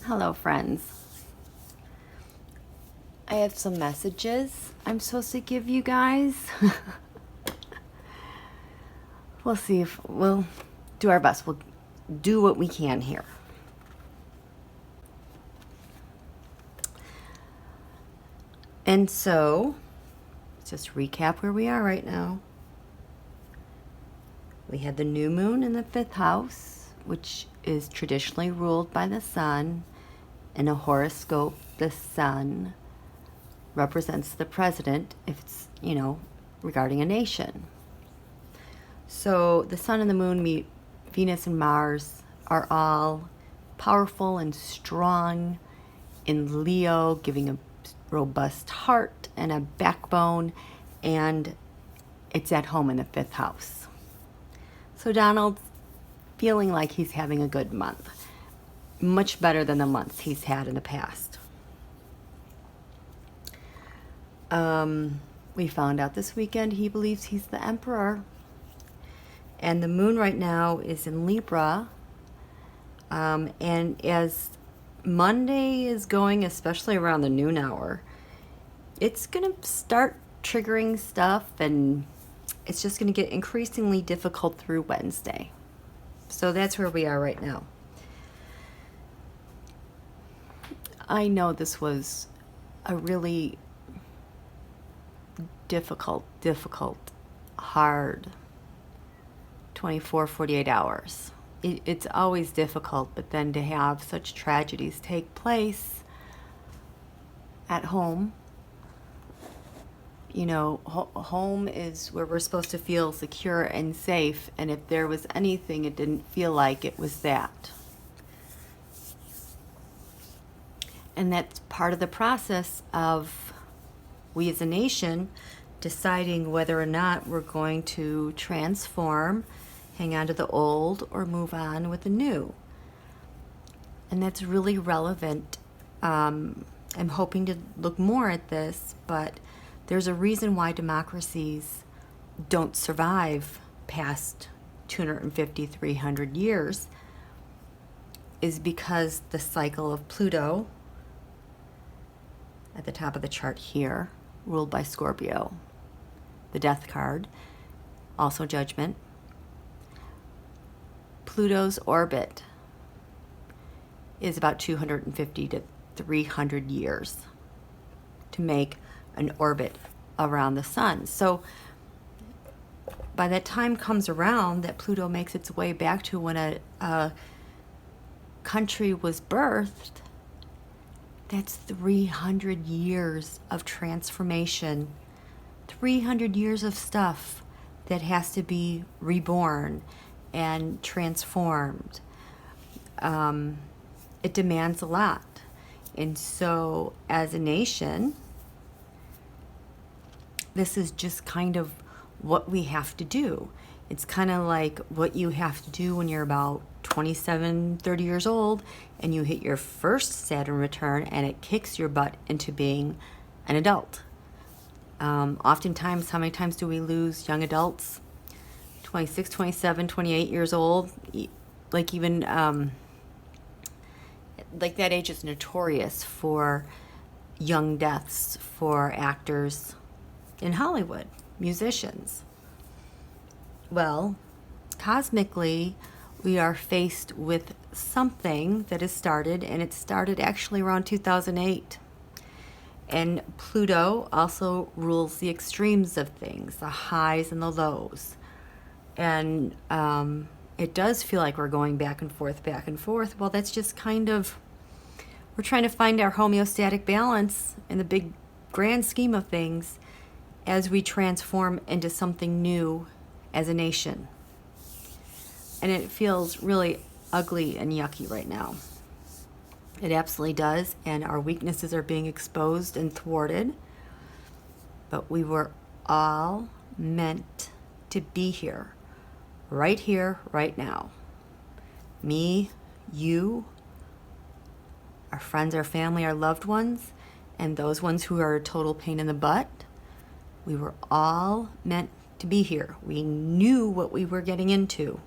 Hello, friends. I have some messages I'm supposed to give you guys. We'll see if we'll do our best. We'll do what we can here. And so, just recap where we are right now. We had the new moon in the 5th house, which is traditionally ruled by the sun. In a horoscope, the sun represents the president if it's, regarding a nation. So the sun and the moon meet Venus and Mars are all powerful and strong in Leo, giving a robust heart and a backbone, and it's at home in the 5th house. So Donald's feeling like he's having a good month, much better than the months he's had in the past. We found out this weekend he believes he's the emperor. And the moon right now is in Libra. And as Monday is going, especially around the noon hour, it's going to start triggering stuff, and it's just going to get increasingly difficult through Wednesday. So that's where we are right now. I know this was a really difficult, hard 24, 48 hours. It's always difficult, but then to have such tragedies take place at home, home is where we're supposed to feel secure and safe, and if there was anything, it didn't feel like it was that. And that's part of the process of we as a nation deciding whether or not we're going to transform, hang on to the old, or move on with the new. And that's really relevant. I'm hoping to look more at this, but there's a reason why democracies don't survive past 250, 300 years, is because the cycle of Pluto, at the top of the chart here, ruled by Scorpio, the death card, also judgment. Pluto's orbit is about 250 to 300 years to make an orbit around the sun. So by that time comes around that Pluto makes its way back to when a country was birthed, that's 300 years of transformation, 300 years of stuff that has to be reborn and transformed. It demands a lot. And so as a nation, this is just kind of what we have to do. It's kind of like what you have to do when you're about 27, 30 years old and you hit your first Saturn return and it kicks your butt into being an adult. Oftentimes, how many times do we lose young adults? 26, 27, 28 years old. Like even, like that age is notorious for young deaths for actors in Hollywood, musicians. Well, cosmically, we are faced with something that has started, and it started actually around 2008. And Pluto also rules the extremes of things, the highs and the lows. And it does feel like we're going back and forth. Well, that's just kind of, we're trying to find our homeostatic balance in the big grand scheme of things as we transform into something new as a nation. And it feels really ugly and yucky right now. It absolutely does, and our weaknesses are being exposed and thwarted. But we were all meant to be here, right now. Me, you, our friends, our family, our loved ones, and those ones who are a total pain in the butt. We were all meant to be here. We knew what we were getting into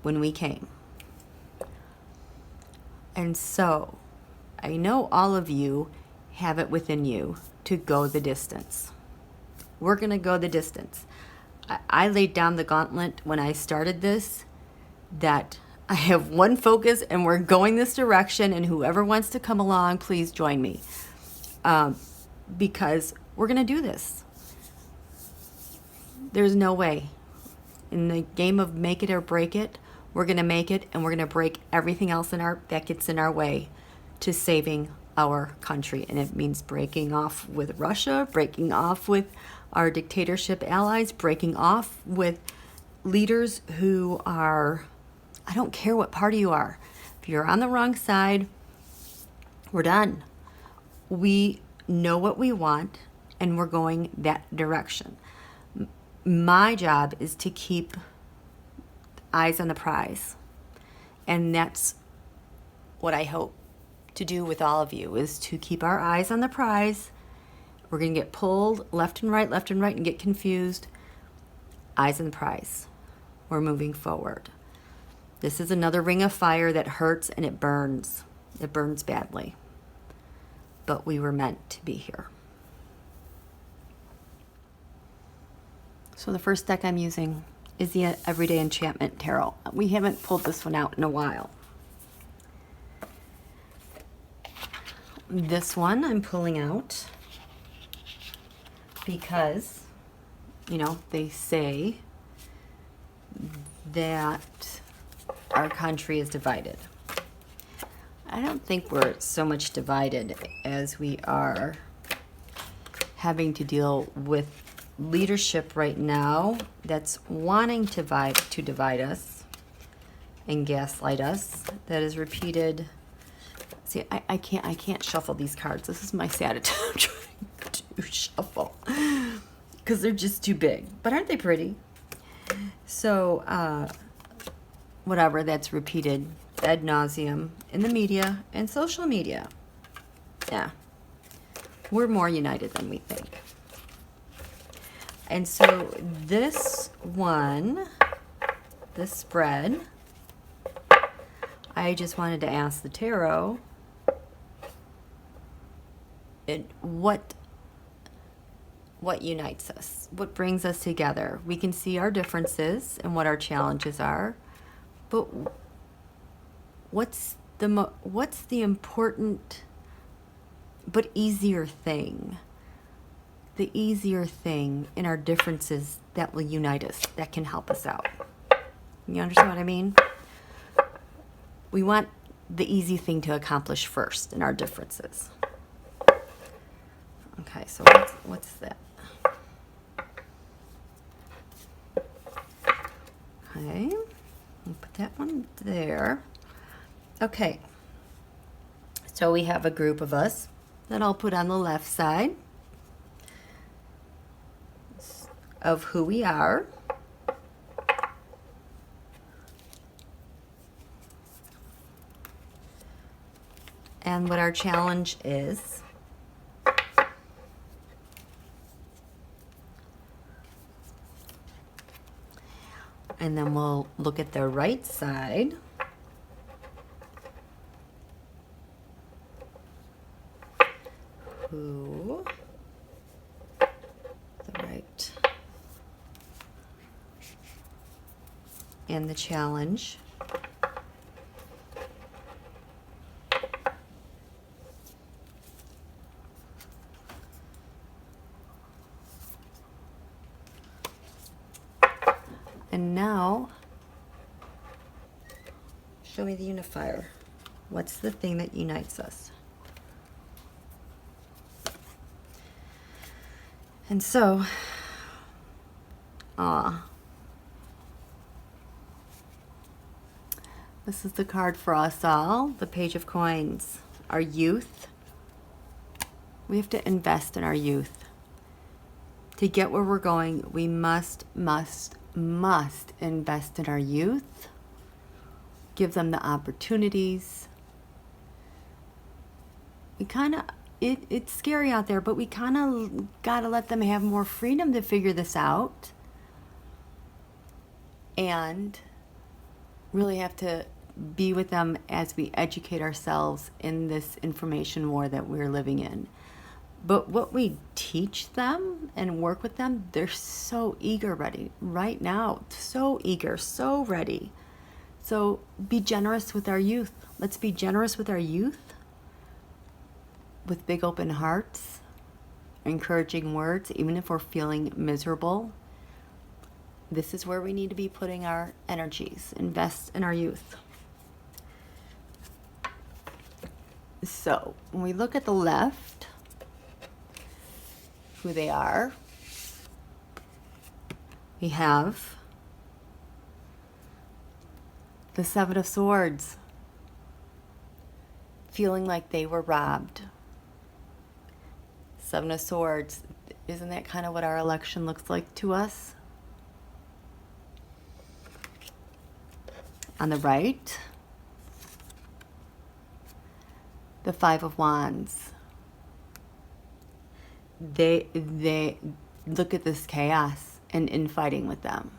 when we came. And so I know all of you have it within you to go the distance. We're going to go the distance. I laid down the gauntlet when I started this, that I have one focus and we're going this direction, and whoever wants to come along, please join me. Because we're going to do this. There's no way. In the game of make it or break it, we're going to make it, and we're going to break everything else that gets in our way to saving our country. And it means breaking off with Russia, breaking off with our dictatorship allies, breaking off with leaders who are, I don't care what party you are. If you're on the wrong side, we're done. We know what we want, and we're going that direction. My job is to keep eyes on the prize. And that's what I hope to do with all of you, is to keep our eyes on the prize. We're going to get pulled left and right, and get confused. Eyes on the prize. We're moving forward. This is another ring of fire that hurts and it burns. It burns badly. But we were meant to be here. So the first deck I'm using is the Everyday Enchantment Tarot. We haven't pulled this one out in a while. This one I'm pulling out because, they say that our country is divided. I don't think we're so much divided as we are having to deal with leadership right now that's wanting to divide us and gaslight us. That is repeated. See, I can't shuffle these cards. This is my sad attempt trying to shuffle because they're just too big. But aren't they pretty? So whatever, that's repeated ad nauseum in the media and social media. Yeah, we're more united than we think. And so this one, this spread, I just wanted to ask the tarot, what unites us? What brings us together? We can see our differences and what our challenges are, but what's the important but easier thing? The easier thing in our differences that will unite us, that can help us out. You understand what I mean? We want the easy thing to accomplish first in our differences. Okay, so what's that? Okay, we'll put that one there. Okay, so we have a group of us that I'll put on the left side of who we are. And what our challenge is. And then we'll look at the right side. Who, the right. And the challenge. And now, show me the unifier. What's the thing that unites us? And so, this is the card for us all, the Page of Coins. Our youth. We have to invest in our youth. To get where we're going, we must invest in our youth. Give them the opportunities. It's scary out there, but we kind of got to let them have more freedom to figure this out. And really have to be with them as we educate ourselves in this information war that we're living in. But what we teach them and work with them, they're so eager ready right now. So eager, so ready. So be generous with our youth. Let's be generous with our youth with big open hearts, encouraging words, even if we're feeling miserable. This is where we need to be putting our energies. Invest in our youth. So when we look at the left, who they are, we have the Seven of Swords, feeling like they were robbed. Seven of Swords, isn't that kind of what our election looks like to us? On the right, the Five of Wands. They look at this chaos and infighting with them.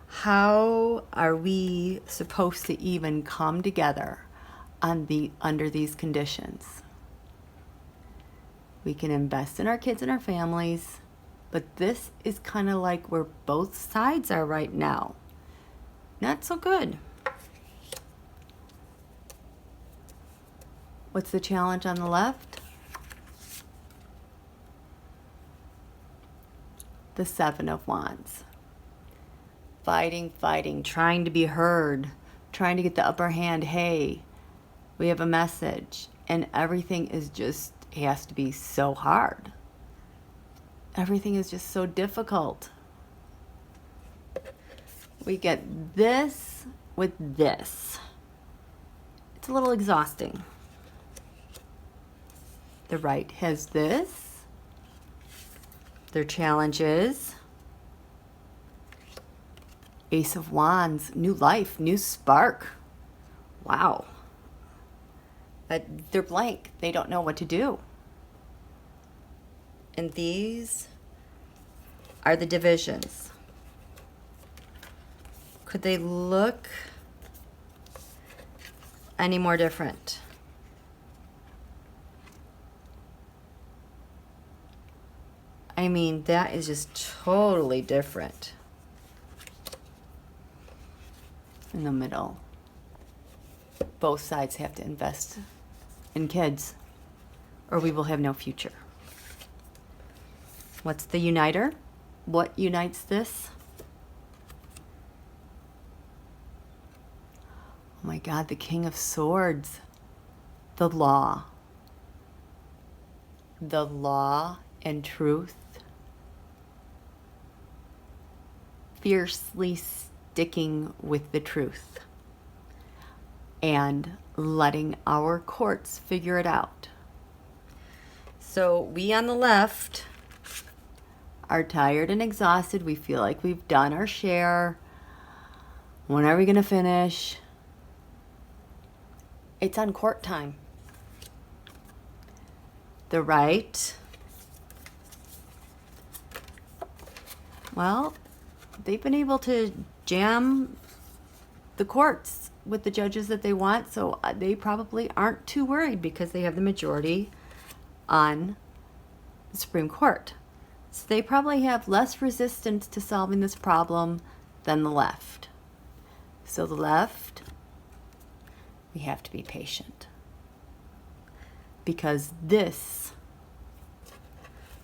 How are we supposed to even come together under these conditions? We can invest in our kids and our families, but this is kind of like where both sides are right now. Not so good. What's the challenge on the left? The Seven of Wands. Fighting, trying to be heard, trying to get the upper hand. Hey, we have a message. And everything is just, it has to be so hard. Everything is just so difficult. We get this with this. It's a little exhausting. The right has this. Their challenge is Ace of Wands, new life, new spark. Wow. But they're blank. They don't know what to do. And these are the divisions. Could they look any more different? I mean, that is just totally different. In the middle, both sides have to invest in kids, or we will have no future. What's the uniter? What unites this? Oh my God, the King of Swords. The law. The law and truth. Fiercely sticking with the truth and letting our courts figure it out. So we on the left are tired and exhausted. We feel like we've done our share. When are we going to finish? It's on court time. The right, well, they've been able to jam the courts with the judges that they want, so they probably aren't too worried because they have the majority on the Supreme Court. So they probably have less resistance to solving this problem than the left. So the left, we have to be patient. Because this,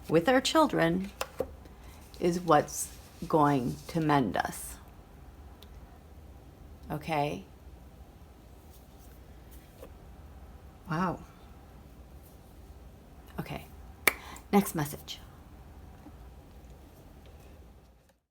with our children, is what's going to mend us. Okay? Wow. Okay. Next message.